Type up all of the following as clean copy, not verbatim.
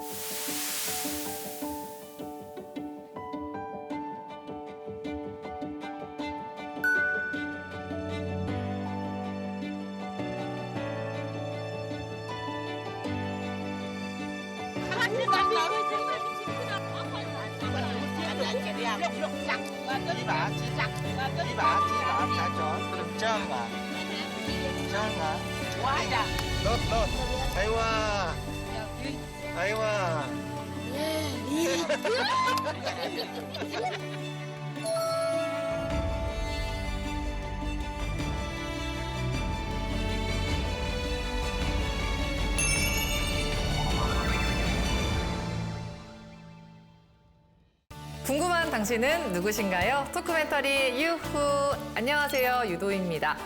Lốt. Hay quá. 궁금한 당신은 누구신가요? 토크멘터리 유후. 안녕하세요, 유도입니다.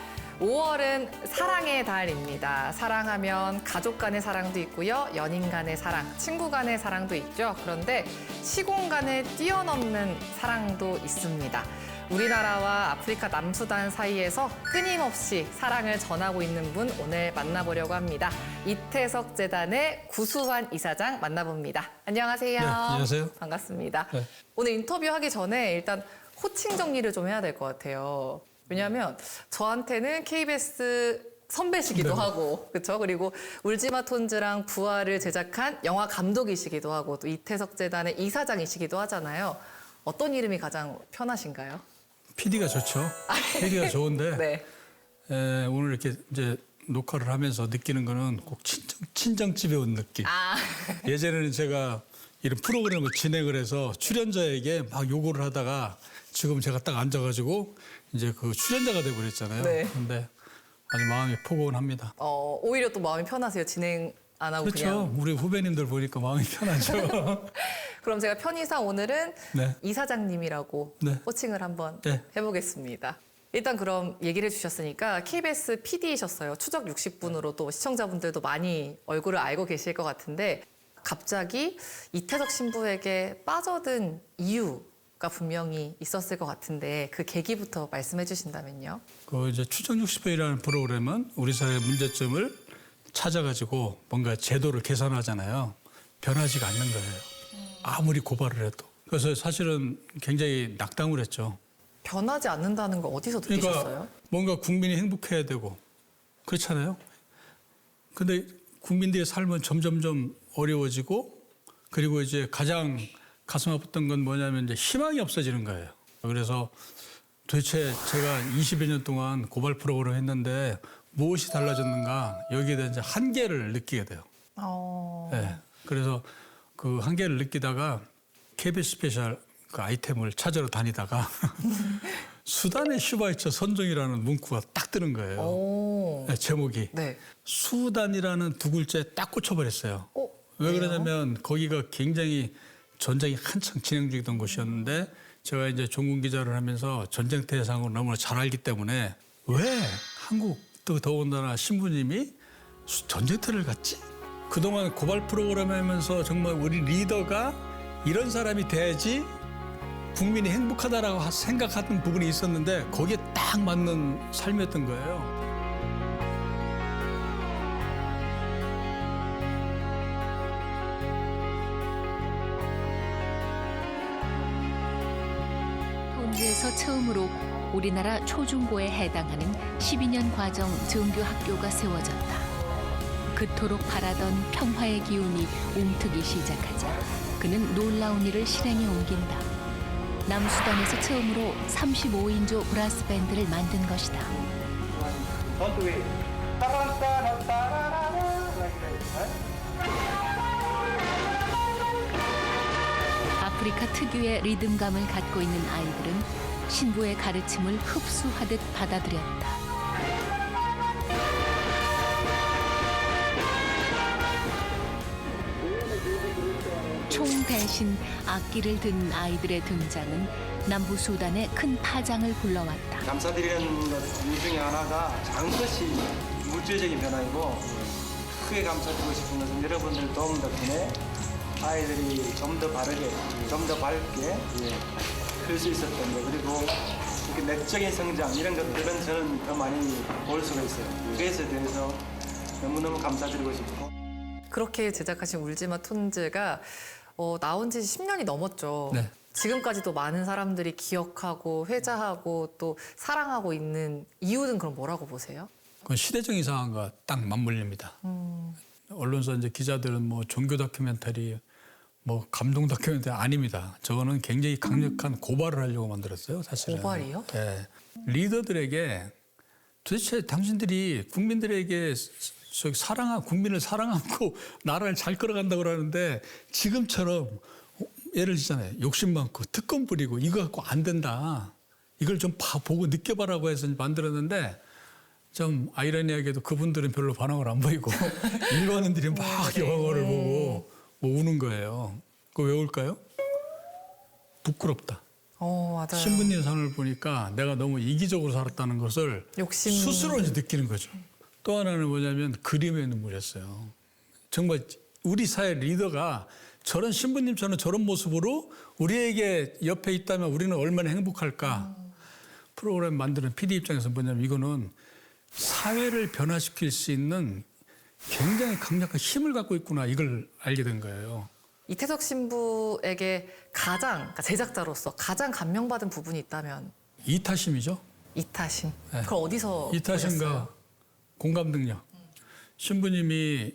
5월은 사랑의 달입니다. 사랑하면 가족 간의 사랑도 있고요. 연인 간의 사랑, 친구 간의 사랑도 있죠. 그런데 시공 간의 뛰어넘는 사랑도 있습니다. 우리나라와 아프리카 남수단 사이에서 끊임없이 사랑을 전하고 있는 분 오늘 만나보려고 합니다. 이태석 재단의 구수환 이사장 만나봅니다. 안녕하세요. 네, 안녕하세요. 반갑습니다. 네. 오늘 인터뷰하기 전에 일단 호칭 정리를 좀 해야 될 것 같아요. 왜냐하면 저한테는 KBS 선배시기도 네. 하고, 그렇죠? 그리고 울지마 톤즈랑 부활을 제작한 영화 감독이시기도 하고, 또 이태석 재단의 이사장이시기도 하잖아요. 어떤 이름이 가장 편하신가요? PD가 좋죠. PD가 좋은데 네. 오늘 이렇게 이제 녹화를 하면서 느끼는 거는 꼭 친정집에 온 느낌. 아, 예전에는 제가 이런 프로그램을 진행을 해서 출연자에게 막 요구를 하다가 지금 제가 딱 앉아가지고 이제 그 출연자가 돼버렸잖아요. 네. 근데 아주 마음이 포근합니다. 오히려 또 마음이 편하세요. 진행 안 하고 그렇죠. 그냥. 우리 후배님들 보니까 마음이 편하죠. 그럼 제가 편의상 오늘은 네. 이사장님이라고 네. 호칭을 한번 네. 해보겠습니다. 일단 그럼 얘기를 해주셨으니까 KBS PD이셨어요. 추적 60분으로 또 시청자분들도 많이 얼굴을 알고 계실 것 같은데 갑자기 이태석 신부에게 빠져든 이유가 분명히 있었을 것 같은데 그 계기부터 말씀해 주신다면요. 그 이제 추정 60분이라는 프로그램은 우리 사회의 문제점을 찾아가지고 뭔가 제도를 개선하잖아요. 변하지가 않는 거예요. 아무리 고발을 해도. 그래서 사실은 굉장히 낙담을 했죠. 변하지 않는다는 거 어디서 느끼셨어요? 그러니까 뭔가 국민이 행복해야 되고 그렇잖아요. 근데 국민들의 삶은 점점점 어려워지고 그리고 이제 가장 가슴 아팠던 건 뭐냐면 이제 희망이 없어지는 거예요. 그래서 도대체 제가 20여 년 동안 고발 프로그램을 했는데 무엇이 달라졌는가 여기에 대한 이제 한계를 느끼게 돼요. 네. 그래서 그 한계를 느끼다가 KBS 스페셜 그 아이템을 찾으러 다니다가 수단의 슈바이처 선종이라는 문구가 딱 뜨는 거예요. 오. 네, 제목이. 네. 수단이라는 두 글자에 딱 꽂혀버렸어요. 왜 왜요? 그러냐면 거기가 굉장히 전쟁이 한창 진행 중이던 곳이었는데 제가 이제 종군 기자를 하면서 전쟁터의 상황을 너무나 잘 알기 때문에 왜 한국 또 더군다나 신부님이 전쟁터를 갔지? 그동안 고발 프로그램 하면서 정말 우리 리더가 이런 사람이 돼야지 국민이 행복하다라고 생각하던 부분이 있었는데 거기에 딱 맞는 삶이었던 거예요. 톤주에서 처음으로 우리나라 초중고에 해당하는 12년 과정 정규 학교가 세워졌다. 그토록 바라던 평화의 기운이 움트기 시작하자 그는 놀라운 일을 실행에 옮긴다. 남수단에서 처음으로 35인조 브라스 밴드를 만든 것이다. 아프리카 특유의 리듬감을 갖고 있는 아이들은 신부의 가르침을 흡수하듯 받아들였다. 총 대신 악기를 든 아이들의 등장은 남부 수단에 큰 파장을 불러왔다. 감사드리는 것 중에 하나가 장것이 물질적인 변화이고 크게 감사드리고 싶은 것은 여러분들 도움 덕분에 아이들이 좀 더 바르게, 좀 더 밝게 클 수 있었던 거 그리고 이렇게 내적인 성장 이런 것들은 저는 더 많이 볼 수가 있어요. 그것에 대해서 너무너무 감사드리고 싶고 그렇게 제작하신 울지마 톤즈가 나온 지 10년이 넘었죠. 네. 지금까지도 많은 사람들이 기억하고 회자하고 또 사랑하고 있는 이유는 그럼 뭐라고 보세요? 그건 시대적인 상황과 딱 맞물립니다. 언론사 이제 기자들은 뭐 종교 다큐멘터리, 뭐 감동 다큐멘터리 아닙니다. 저거는 굉장히 강력한 고발을 하려고 만들었어요, 사실은. 고발이요? 네. 리더들에게 도대체 당신들이 국민들에게 국민을 사랑하고 나라를 잘 끌어간다고 그러는데 지금처럼 예를 들잖아요. 욕심 많고 특권 부리고 이거 갖고 안 된다. 이걸 좀 보고 느껴봐라고 해서 만들었는데 좀 아이러니하게도 그분들은 별로 반응을 안 보이고 일반인들이 막 영화를 보고 뭐 우는 거예요. 그거 왜 울까요? 부끄럽다. 맞아요. 신부님 상을 보니까 내가 너무 이기적으로 살았다는 것을 욕심. 스스로 이제 느끼는 거죠. 또 하나는 뭐냐면 그림의 눈물이었어요. 정말 우리 사회 리더가 저런 신부님처럼 저런 모습으로 우리에게 옆에 있다면 우리는 얼마나 행복할까. 프로그램 만드는 PD 입장에서 뭐냐면 이거는 사회를 변화시킬 수 있는 굉장히 강력한 힘을 갖고 있구나 이걸 알게 된 거예요. 이태석 신부에게 그러니까 제작자로서 가장 감명받은 부분이 있다면 이타심이죠. 이타심. 네. 그걸 어디서 이타심과 보셨어요? 공감 능력. 신부님이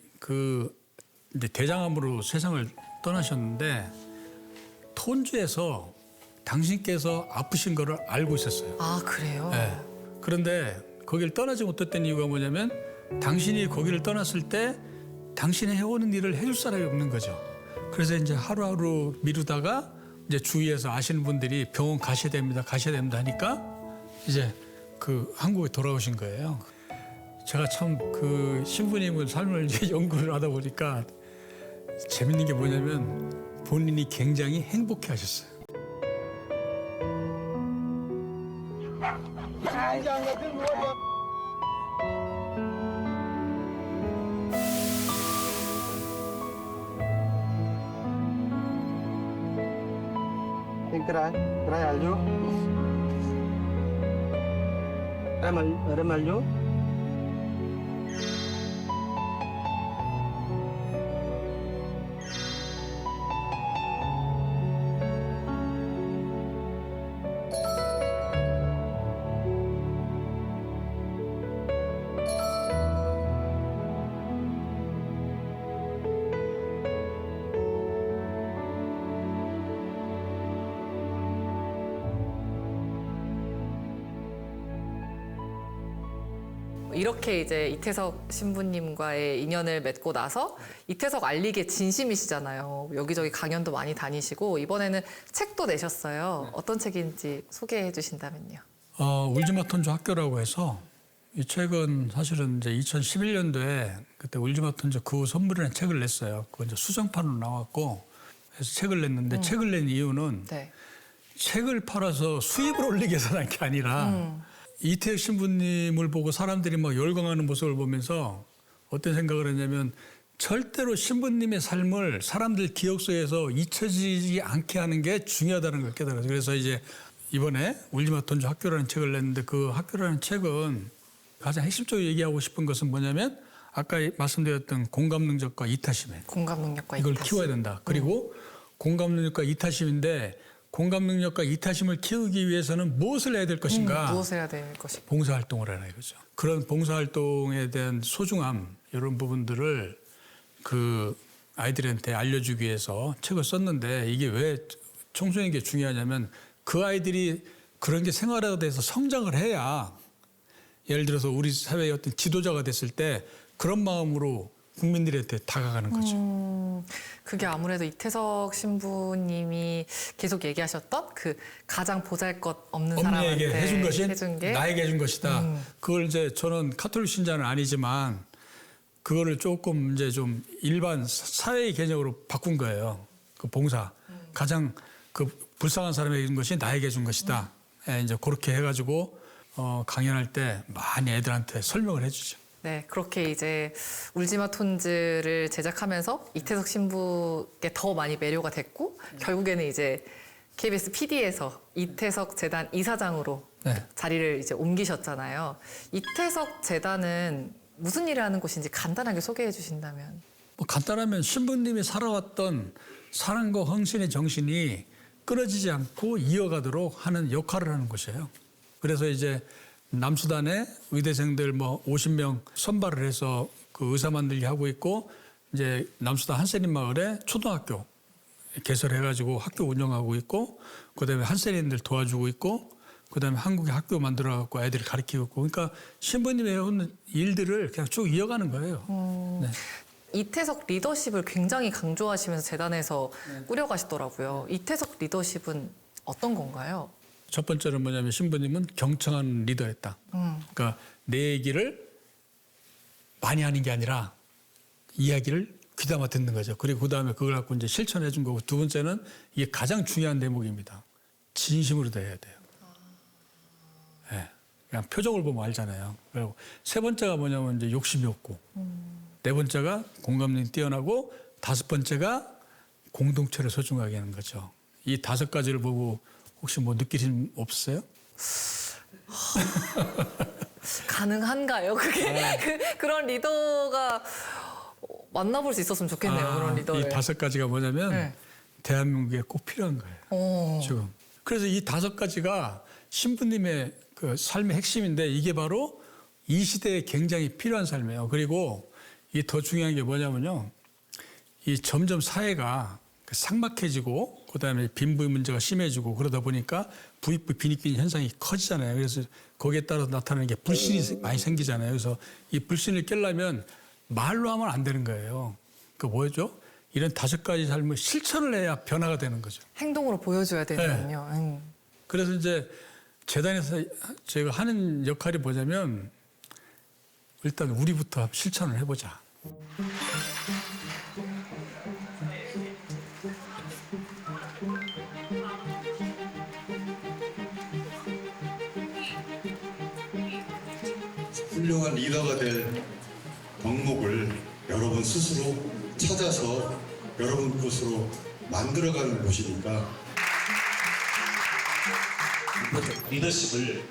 이제 대장암으로 세상을 떠나셨는데 톤주에서 당신께서 아프신 거를 알고 있었어요. 아, 그래요? 네. 그런데 거기를 떠나지 못했던 이유가 뭐냐면 당신이 거기를 떠났을 때 당신이 해오는 일을 해줄 사람이 없는 거죠. 그래서 이제 하루하루 미루다가 이제 주위에서 아시는 분들이 병원 가셔야 됩니다 하니까 이제 한국에 돌아오신 거예요. 제가 참 신부님의 삶을 이제 연구를 하다 보니까 재밌는 게 뭐냐면 본인이 굉장히 행복해 하셨어요. cái này 알죠? em 알죠? 이렇게 이제 이태석 신부님과의 인연을 맺고 나서 이태석 알리기에 진심이시잖아요. 여기저기 강연도 많이 다니시고 이번에는 책도 내셨어요. 어떤 책인지 소개해 주신다면요. 울지마 톤즈 학교라고 해서 이 책은 사실은 이제 2011년도에 그때 울지마 톤즈 그 선물이라는 책을 냈어요. 그건 이제 수정판으로 나왔고 그래서 책을 냈는데 책을 낸 이유는 네. 책을 팔아서 수입을 올리기 위해서 난 게 아니라 이태석 신부님을 보고 사람들이 막 열광하는 모습을 보면서 어떤 생각을 했냐면 절대로 신부님의 삶을 사람들 기억 속에서 잊혀지지 않게 하는 게 중요하다는 걸 깨달았어요. 그래서 이제 이번에 울지마 톤즈 학교라는 책을 냈는데 그 학교라는 책은 가장 핵심적으로 얘기하고 싶은 것은 뭐냐면 아까 말씀드렸던 공감 능력과 이타심에 공감 능력과 이걸 이타심. 키워야 된다. 그리고 공감 능력과 이타심인데 공감 능력과 이타심을 키우기 위해서는 무엇을 해야 될 것인가? 무엇을 해야 될 것인가? 봉사활동을 하라 이거죠. 그런 봉사활동에 대한 소중함 이런 부분들을 아이들한테 알려주기 위해서 책을 썼는데 이게 왜 청소년에게 중요하냐면 그 아이들이 그런 게 생활화돼서 성장을 해야 예를 들어서 우리 사회의 어떤 지도자가 됐을 때 그런 마음으로 국민들한테 다가가는 거죠. 그게 아무래도 이태석 신부님이 계속 얘기하셨던 가장 보잘것없는 사람한테 엄니에게 해준 것이 해준 게 나에게 해준 것이다. 그걸 이제 저는 카톨릭 신자는 아니지만 그거를 조금 이제 좀 일반 사회의 개념으로 바꾼 거예요. 그 봉사. 가장 불쌍한 사람에게 준 것이 나에게 준 것이다. 이제 그렇게 해가지고 강연할 때 많이 애들한테 설명을 해주죠. 네, 그렇게 이제 울지마 톤즈를 제작하면서 이태석 신부께 더 많이 매료가 됐고 결국에는 이제 KBS PD에서 이태석 재단 이사장으로 네. 자리를 이제 옮기셨잖아요. 이태석 재단은 무슨 일을 하는 곳인지 간단하게 소개해 주신다면. 뭐 간단하면 신부님이 살아왔던 사랑과 헌신의 정신이 끊어지지 않고 이어가도록 하는 역할을 하는 곳이에요. 그래서 이제 남수단에 의대생들 뭐 50명 선발을 해서 그 의사 만들기 하고 있고, 이제 남수단 한세린 마을에 초등학교 개설해가지고 학교 운영하고 있고, 그다음에 한세린들 도와주고 있고, 그다음에 한국에 학교 만들어갖고 애들 가르치고 있고, 그러니까 신부님의 해온 일들을 그냥 쭉 이어가는 거예요. 네. 이태석 리더십을 굉장히 강조하시면서 재단에서 네. 꾸려가시더라고요. 이태석 리더십은 어떤 건가요? 첫 번째는 뭐냐면 신부님은 경청하는 리더였다. 그러니까 내 얘기를 많이 하는 게 아니라 이야기를 귀담아 듣는 거죠. 그리고 그다음에 그걸 갖고 이제 실천해 준 거고, 두 번째는 이게 가장 중요한 대목입니다. 진심으로 대해야 돼요. 예. 그냥 표정을 보면 알잖아요. 그리고 세 번째가 뭐냐면 이제 욕심이 없고, 네 번째가 공감력이 뛰어나고, 다섯 번째가 공동체를 소중하게 하는 거죠. 이 다섯 가지를 보고 혹시 뭐 느끼신 없어요? 가능한가요? 그게 그런 리더가 만나볼 수 있었으면 좋겠네요. 그런 리더를. 이 다섯 가지가 뭐냐면 네. 대한민국에 꼭 필요한 거예요. 지금. 그래서 이 다섯 가지가 신부님의 그 삶의 핵심인데, 이게 바로 이 시대에 굉장히 필요한 삶이에요. 그리고 이 더 중요한 게 뭐냐면요, 이 점점 사회가 삭막해지고, 그다음에 빈부의 문제가 심해지고, 그러다 보니까 부익부 빈익빈 현상이 커지잖아요. 그래서 거기에 따라 나타나는 게 불신이 많이 생기잖아요. 그래서 이 불신을 깨려면 말로 하면 안 되는 거예요. 그 뭐죠? 이런 다섯 가지 삶을 실천을 해야 변화가 되는 거죠. 행동으로 보여줘야 되는군요. 그래서 이제 재단에서 제가 하는 역할이 뭐냐면, 일단 우리부터 실천을 해보자. 훌륭한 리더가 될 덕목을 여러분 스스로 찾아서 여러분 것으로 만들어가는 곳이니까, 리더십을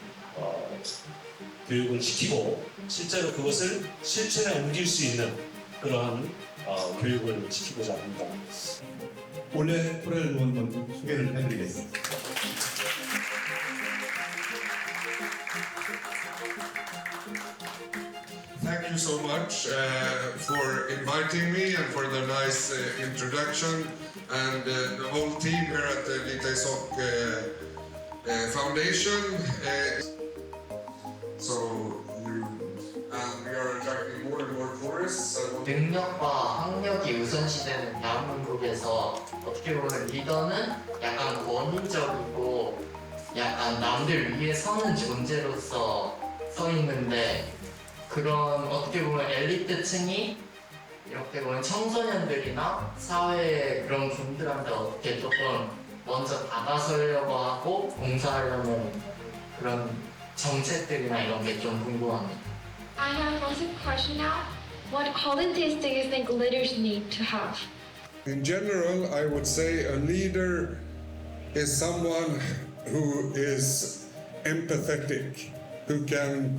교육을 시키고 실제로 그것을 실천에 옮길 수 있는 그러한 교육을 시키고자 합니다. 올해 토레를 모은 소개를 해드리겠습니다. Thank you so much for inviting me and for the nice introduction, and the whole team here at the Itasok Foundation. We are attracting more and more tourists. 능력과 학력이 우선시되는 대한민국에서 어떻게 보면 리더는 약간 권위적이고 약간 남들 위에 서는 존재로서 서 있는데, 그런 어떻게 보면 엘리트층이 이렇게 보면 청소년들이나 사회의 그런 분들한테 어떻게 조금 먼저 다가서려고 하고 봉사하려는 그런 정책들이나 이런 게 좀 궁금합니다. I have a question now. What qualities do you think leaders need to have? In general, I would say a leader is someone who is empathetic, who can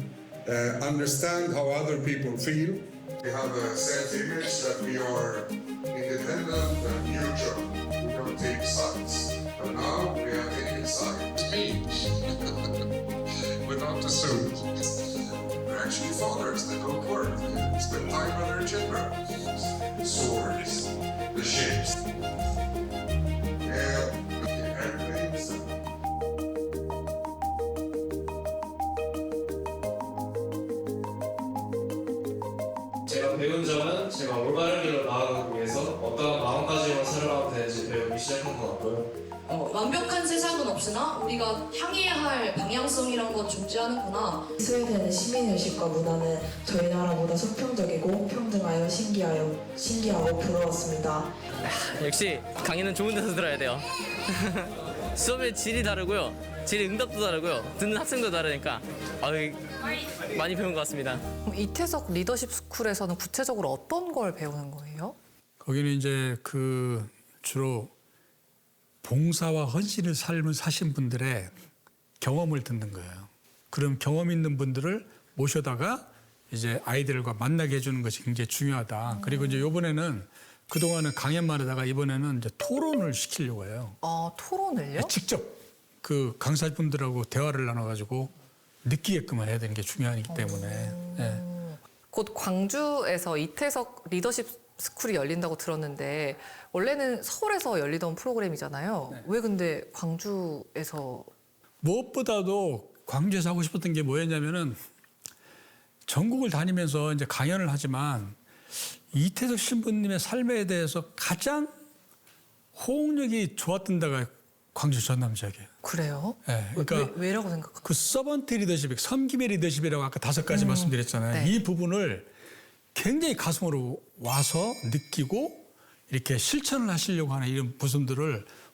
understand how other people feel. We have a self-image that we are independent and neutral. We don't take sides. But now we are taking sides. Speech. Without the suit. We're actually fathers that don't work. They spend time on their children. Swords. The ships. And the airplanes. 제가 배운 점은 제가 올바른 길로 나아가기 위해서 어떠한 마음가짐으로 살아가면 되는지 배우기 시작한 것 같고요. 완벽한 세상은 없으나 우리가 향해야 할 방향성이란 건 존재하는구나. 스웨덴의 시민의식과 문화는 저희 나라보다 수평적이고 평등하여 신기하고 부러웠습니다. 역시 강의는 좋은 데서 들어야 돼요. 수업의 질이 다르고요. 응답도 다르고요. 듣는 학생도 다르니까 많이 배운 것 같습니다. 이태석 리더십 스쿨에서는 구체적으로 어떤 걸 배우는 거예요? 거기는 이제 그 주로 봉사와 헌신을 삶을 사신 분들의 경험을 듣는 거예요. 그럼 경험 있는 분들을 모셔다가 이제 아이들과 만나게 해주는 것이 굉장히 중요하다. 그리고 이제 이번에는 그동안은 강연만 하다가 이번에는 이제 토론을 시키려고 해요. 토론을요? 직접 그 강사분들하고 대화를 나눠가지고 느끼게끔 해야 되는 게 중요하기 때문에. 예. 곧 광주에서 이태석 리더십 스쿨이 열린다고 들었는데 원래는 서울에서 열리던 프로그램이잖아요. 네. 왜 근데 광주에서? 무엇보다도 광주에서 하고 싶었던 게 뭐였냐면은 전국을 다니면서 이제 강연을 하지만 이태석 신부님의 삶에 대해서 가장 호응력이 좋았던 데가 광주 전남 지역이에요. 그래요? 네, 그러니까 왜라고 생각하세요? 그 서번트 리더십, 섬김의 리더십이라고 아까 5가지 말씀드렸잖아요. 네. 이 부분을 굉장히 가슴으로 와서 느끼고 이렇게 실천을 하시려고 하는 이런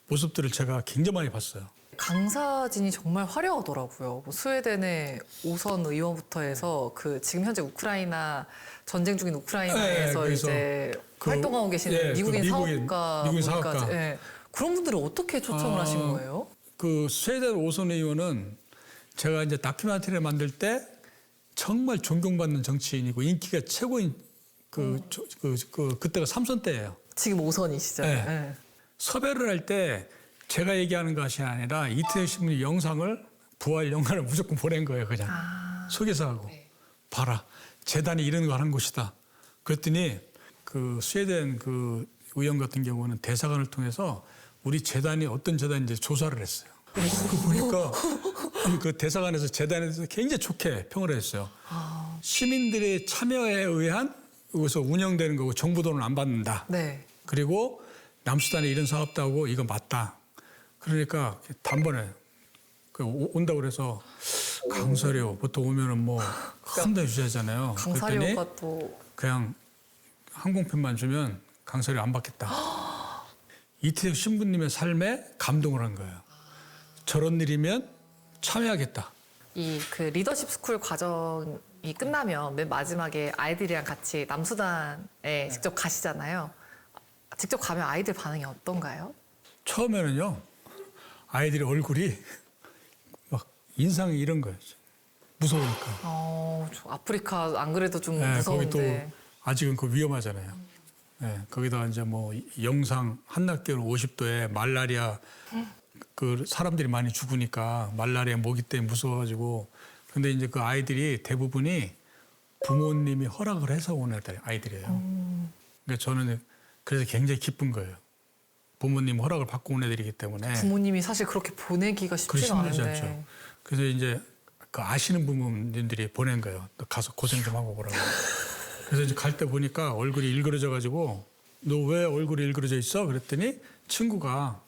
모습들을 제가 굉장히 많이 봤어요. 강사진이 정말 화려하더라고요. 뭐 스웨덴의 오선 의원부터 해서 그 지금 현재 우크라이나 전쟁 중인 우크라이나에서 네, 이제 그, 활동하고 계시는 예, 미국인 그 사업가 미국인 분까지. 사업가. 예. 그런 분들을 어떻게 초청을 하신 거예요? 그 스웨덴 오선 의원은 제가 이제 다큐멘터리를 만들 때 정말 존경받는 정치인이고 인기가 최고인 그때가 3선 때예요. 지금 5선이시죠? 네. 네. 섭외를 할 때 제가 얘기하는 것이 아니라 이태석 신부님 영상을 부활 영화를 무조건 보낸 거예요. 그냥 소개서하고 봐라 재단이 이런 거 하는 곳이다. 그랬더니 그 스웨덴 그 의원 같은 경우는 대사관을 통해서 우리 재단이 어떤 재단인지 조사를 했어요. 그 보니까 그 대사관에서 재단에 대해서 굉장히 좋게 평을 했어요. 시민들의 참여에 의한 여기서 운영되는 거고 정부 돈을 안 받는다. 네. 그리고 남수단에 이런 사업도 하고 이거 맞다. 그러니까 단번에 온다고 그래서 강사료 보통 오면은 뭐 한달 주잖아요. 강사료가 또 그냥 항공편만 주면 강사료 안 받겠다. 이태석 신부님의 삶에 감동을 한 거예요. 저런 일이면 참여하겠다. 이 그 리더십 스쿨 과정이 끝나면 맨 마지막에 아이들이랑 같이 남수단에 직접 가시잖아요. 직접 가면 아이들 반응이 어떤가요? 처음에는요. 아이들이 얼굴이 막 인상이 이런 거예요. 무서우니까. 저 아프리카 안 그래도 좀 네, 무서운데. 거기 또 아직은 그 위험하잖아요. 네, 거기다가 이제 뭐 영상 한낮기온 50도에 말라리아 그 사람들이 많이 죽으니까 말라리아 모기 때문에 무서워가지고 근데 이제 그 아이들이 대부분이 부모님이 허락을 해서 온 아이들이에요. 그러니까 저는 그래서 굉장히 기쁜 거예요. 부모님 허락을 받고 온 애들이기 때문에. 부모님이 사실 그렇게 보내기가 쉽지가 않은데. 않죠. 그래서 이제 그 아시는 부모님들이 보낸 거예요. 너 가서 고생 좀 하고 오라고. 그래서 이제 갈 때 보니까 얼굴이 일그러져가지고 너 왜 얼굴이 일그러져 있어? 그랬더니 친구가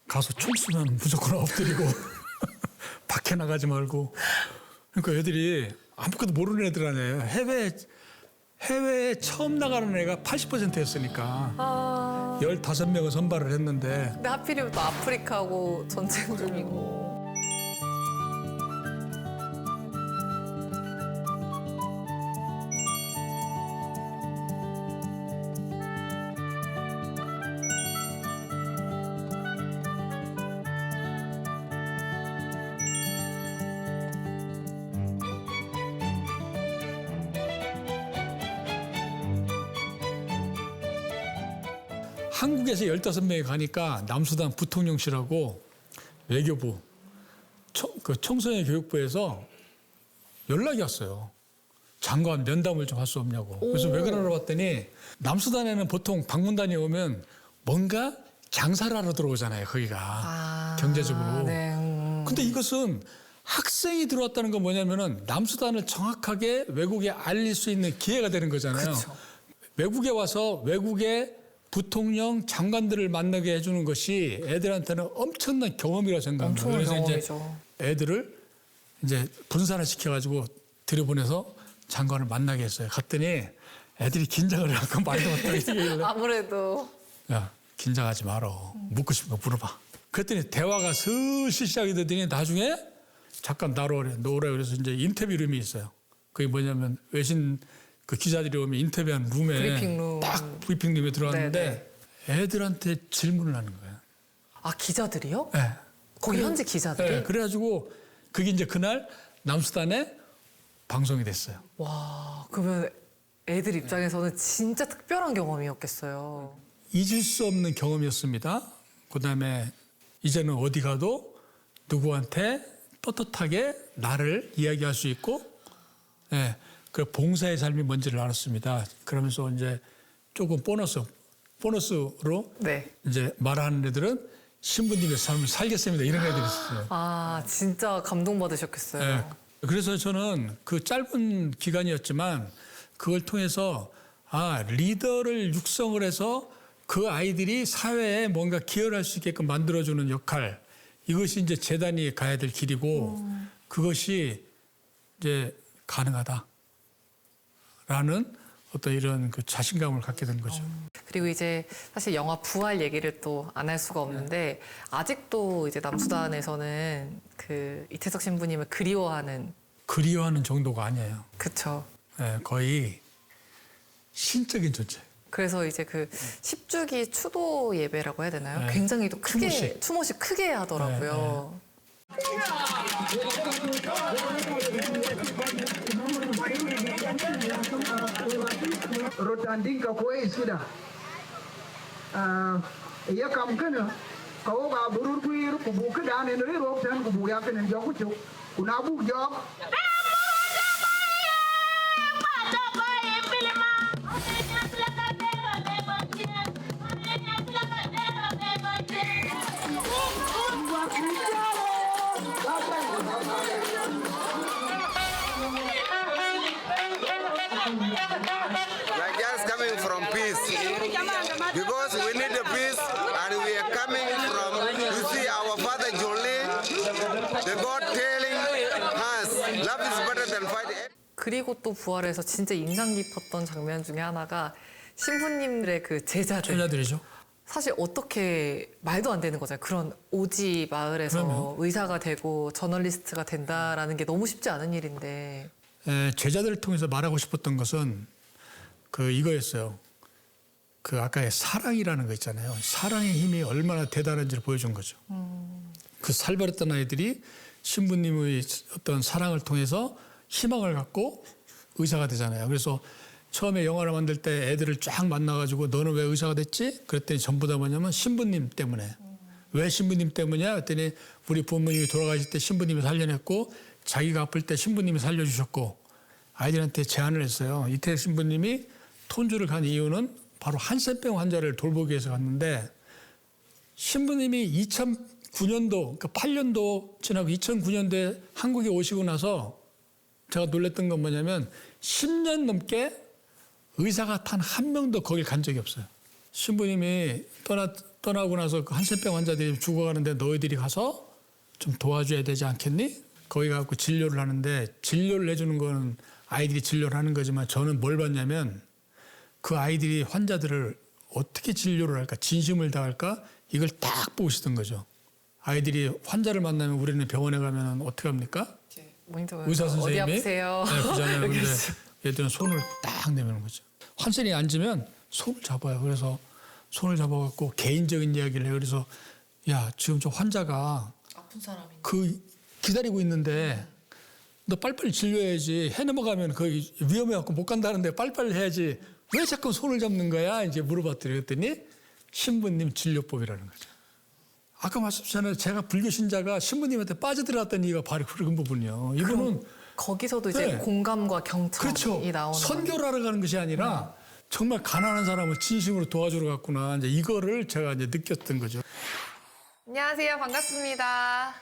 가서 총 쏘면 무조건 엎드리고 밖에 나가지 말고. 그러니까 애들이 아무것도 모르는 애들 아니에요. 해외에 처음 나가는 애가 80%였으니까 15명을 선발을 했는데 근데 하필이면 또 아프리카고 전쟁 중이고. 한국에서 15명이 가니까 남수단 부통령실하고 외교부, 청소년 교육부에서 연락이 왔어요. 장관 면담을 좀 할 수 없냐고. 그래서 왜 그러나 봤더니 남수단에는 보통 방문단이 오면 뭔가 장사를 하러 들어오잖아요. 거기가 경제적으로. 네. 근데 이것은 학생이 들어왔다는 건 뭐냐면은 남수단을 정확하게 외국에 알릴 수 있는 기회가 되는 거잖아요. 그쵸. 외국에 와서 외국의 부통령 장관들을 만나게 해주는 것이 애들한테는 엄청난 경험이라고 생각합니다. 엄청난 그래서 경험이죠. 이제 애들을 이제 분산을 시켜가지고 들여보내서 장관을 만나게 했어요. 갔더니 애들이 긴장을 해갖고 말도 못하게 아무래도. 야 긴장하지 말어. 묻고 싶은 거 물어봐. 그랬더니 대화가 슬슬 시작이 되더니 나중에 잠깐 나오래 그래서 이제 인터뷰 룸이 있어요. 그게 뭐냐면 외신 그 기자들이 오면 인터뷰한 룸에 브리핑룸. 딱 브리핑룸에 들어왔는데 애들한테 질문을 하는 거예요. 아 기자들이요? 네. 거기 현지 기자들이? 네. 그래가지고 그게 이제 그날 남수단에 방송이 됐어요. 와, 그러면 애들 입장에서는 진짜 특별한 경험이었겠어요. 잊을 수 없는 경험이었습니다. 그다음에 이제는 어디 가도 누구한테 떳떳하게 나를 이야기할 수 있고, 예, 그 봉사의 삶이 뭔지를 알았습니다. 그러면서 이제 조금 보너스로 네. 이제 말하는 애들은 신부님의 삶을 살겠습니다. 이런 애들이 있었어요. 아, 진짜 감동받으셨겠어요. 예. 그래서 저는 그 짧은 기간이었지만 그걸 통해서 리더를 육성을 해서 그 아이들이 사회에 뭔가 기여를 할 수 있게끔 만들어주는 역할, 이것이 이제 재단이 가야 될 길이고 그것이 이제 가능하다라는 어떤 이런 그 자신감을 갖게 된 거죠. 그리고 이제 사실 영화 부활 얘기를 또 안 할 수가 없는데 아직도 이제 남수단에서는 그 이태석 신부님을 그리워하는 정도가 아니에요. 그쵸. 예, 거의 신적인 존재. 그래서 이제 그 10주기 추도 예배라고 해야 되나요? 네. 굉장히 또 크게 추모식 크게 하더라고요. Rotanding ka ko sudah. Iya kam kana kau ga burur kuir ku bu ka dan en ro tan ku bu ya kan jok ku kuna bu jok. Like just coming from peace, because we need the peace, and we are coming from. You see, our father Jolie, the God telling us, love is better than fighting. 그리고 또 부활에서 진짜 인상 깊었던 장면 중에 하나가 신부님들의 그 제자들이죠. 사실 어떻게 말도 안 되는 거잖아요. 그런 오지 마을에서 그럼요. 의사가 되고 저널리스트가 된다라는 게 너무 쉽지 않은 일인데. 제자들을 통해서 말하고 싶었던 것은 그 이거였어요. 그 아까의 사랑이라는 거 있잖아요. 사랑의 힘이 얼마나 대단한지를 보여준 거죠. 그 살벌했던 아이들이 신부님의 어떤 사랑을 통해서 희망을 갖고 의사가 되잖아요. 그래서 처음에 영화를 만들 때 애들을 쫙 만나가지고 너는 왜 의사가 됐지? 그랬더니 전부 다 뭐냐면 신부님 때문에. 왜 신부님 때문이야? 그랬더니 우리 부모님이 돌아가실 때 신부님이 살려냈고 자기가 아플 때 신부님이 살려주셨고 아이들한테 제안을 했어요. 이태석 신부님이 톤주를 간 이유는 바로 한센병 환자를 돌보기 위해서 갔는데 신부님이 2009년도, 그러니까 8년도 지나고 2009년도에 한국에 오시고 나서 제가 놀랬던 건 뭐냐면 10년 넘게 의사가 단 한 명도 거길 간 적이 없어요. 신부님이 떠나고 나서 그 한센병 환자들이 죽어가는데 너희들이 가서 좀 도와줘야 되지 않겠니? 거기 가서 진료를 하는데 진료를 해주는 거는 아이들이 진료를 하는 거지만 저는 뭘 봤냐면 그 아이들이 환자들을 어떻게 진료를 할까, 진심을 다할까 이걸 딱 보고 있었던 거죠. 아이들이 환자를 만나면 우리는 병원에 가면 어떻게 합니까? 의사 선생님이 어디 아프세요? 네, 보잖아요. 근데 그렇죠. 얘들은 손을 딱 내미는 거죠. 환생이 앉으면 손을 잡아요. 그래서 손을 잡아갖고 개인적인 이야기를 해요. 그래서 야 지금 저 환자가 아픈 사람인데. 그 기다리고 있는데 너 빨리빨리 진료해야지. 해 넘어가면 거기 위험해갖고 못 간다는데 빨리빨리 해야지. 왜 자꾸 손을 잡는 거야? 이제 물어봤더니 그랬더니 신부님 진료법이라는 거죠. 아까 말씀드렸잖아요. 제가 불교 신자가 신부님한테 빠져들어갔던 이유가 바로 그런 부분이요. 이분은 거기서도 이제 공감과 경청이 그렇죠. 나오는 선교를 하러 가는 것이 아니라 정말 가난한 사람을 진심으로 도와주러 갔구나. 이제 이거를 제가 이제 느꼈던 거죠. 안녕하세요. 반갑습니다.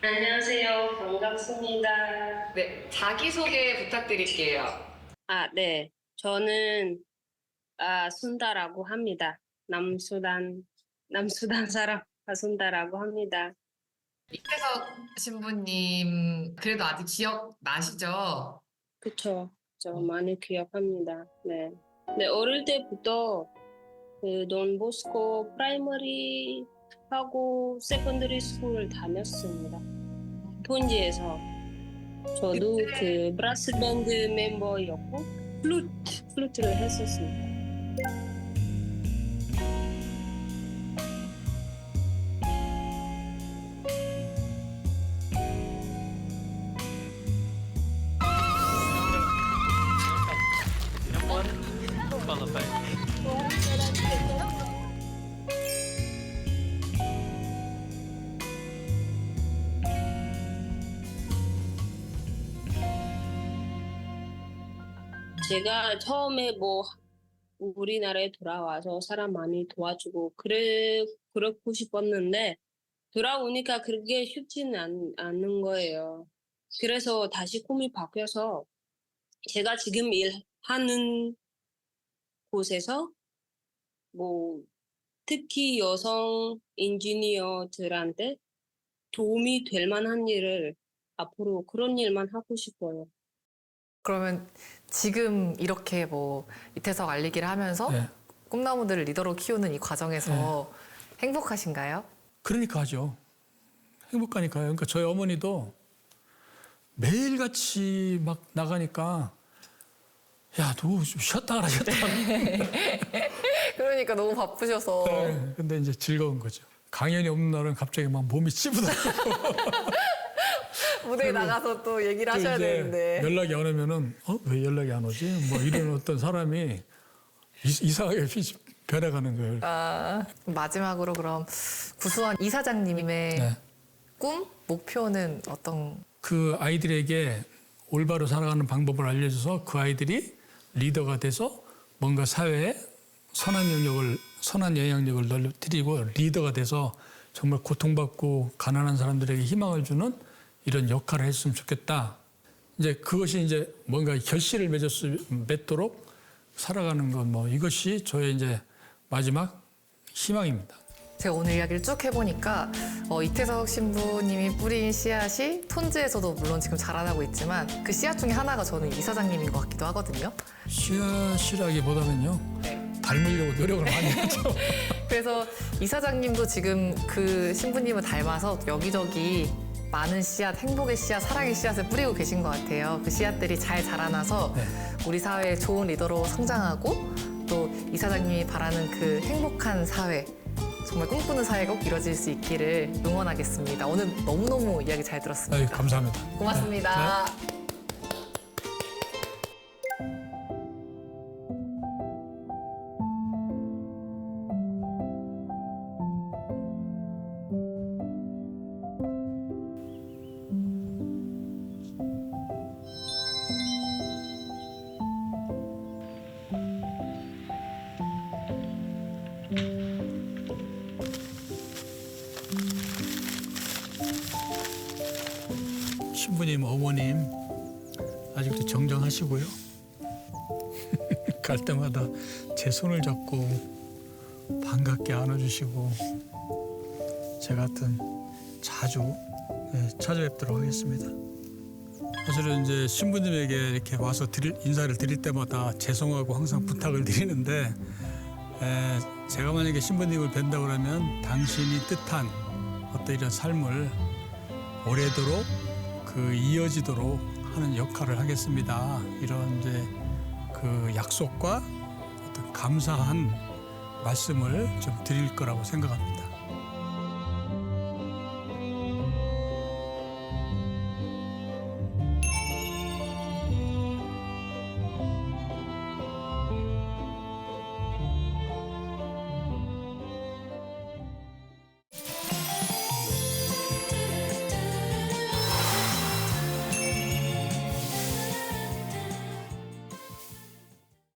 안녕하세요. 반갑습니다. 네, 자기소개 부탁드릴게요. 네. 저는 순다라고 합니다. 남수단 사람 순다라고 합니다. 이태석 신부님 그래도 아직 기억나시죠? 그쵸. 저 많이 기억합니다. 네. 네, 어릴 때부터 그 돈보스코 프라이머리 하고 세컨더리 스쿨을 다녔습니다. 톤지에서 저도 그 브라스 밴드 멤버였고 플루트를 했었습니다. 제가 처음에 뭐 우리나라에 돌아와서 사람 많이 도와주고 그렇고 싶었는데 돌아오니까 그게 쉽지는 않는 거예요. 그래서 다시 꿈이 바뀌어서 제가 지금 일하는 곳에서 뭐 특히 여성 인지니어들한테 도움이 될 만한 일을 앞으로 그런 일만 하고 싶어요. 그러면 지금 이렇게 뭐 이태석 알리기를 하면서 꿈나무들을 리더로 키우는 이 과정에서 행복하신가요? 그러니까 하죠. 행복하니까요. 그러니까 저희 어머니도 매일같이 막 나가니까 야, 너 좀 쉬었다 가라, 쉬었다 가라. 그러니까 너무 바쁘셔서. 근데 이제 즐거운 거죠. 강연이 없는 날은 갑자기 막 몸이 찌부다고. 무대에 나가서 또 얘기를 하셔야 되는데. 연락이 안 오면은 왜 연락이 안 오지? 뭐 이런 어떤 사람이 이상하게 변해가는 거예요. 마지막으로 그럼 구수한 이사장님의 꿈, 목표는 어떤? 그 아이들에게 올바로 살아가는 방법을 알려줘서 그 아이들이 리더가 돼서 뭔가 사회에 선한 영향력을 넓히고 리더가 돼서 정말 고통받고 가난한 사람들에게 희망을 주는 이런 역할을 했으면 좋겠다. 이제 그것이 이제 뭔가 결실을 맺도록 살아가는 것 뭐 이것이 저의 이제 마지막 희망입니다. 제가 오늘 이야기를 쭉 해보니까 이태석 신부님이 뿌린 씨앗이 톤즈에서도 물론 지금 자라나고 있지만 그 씨앗 중에 하나가 저는 이사장님인 것 같기도 하거든요. 씨앗이라기보다는요. 닮으려고 노력을 많이 하죠. 그래서 이사장님도 지금 그 신부님을 닮아서 여기저기 많은 씨앗, 행복의 씨앗, 사랑의 씨앗을 뿌리고 계신 것 같아요. 그 씨앗들이 잘 자라나서 우리 사회의 좋은 리더로 성장하고 또 이사장님이 바라는 그 행복한 사회, 정말 꿈꾸는 사회가 꼭 이루어질 수 있기를 응원하겠습니다. 오늘 너무너무 이야기 잘 들었습니다. 감사합니다. 고맙습니다. 신부님, 어머님 아직도 정정하시고요. 갈 때마다 제 손을 잡고 반갑게 안아주시고 제가 하여튼 자주 찾아뵙도록 하겠습니다. 사실은 이제 신부님에게 이렇게 와서 인사를 드릴 때마다 죄송하고 항상 부탁을 드리는데 제가 만약에 신부님을 뵌다고 그러면 당신이 뜻한 어떤 이런 삶을 오래도록 이어지도록 하는 역할을 하겠습니다. 이런 이제 그 약속과 어떤 감사한 말씀을 좀 드릴 거라고 생각합니다.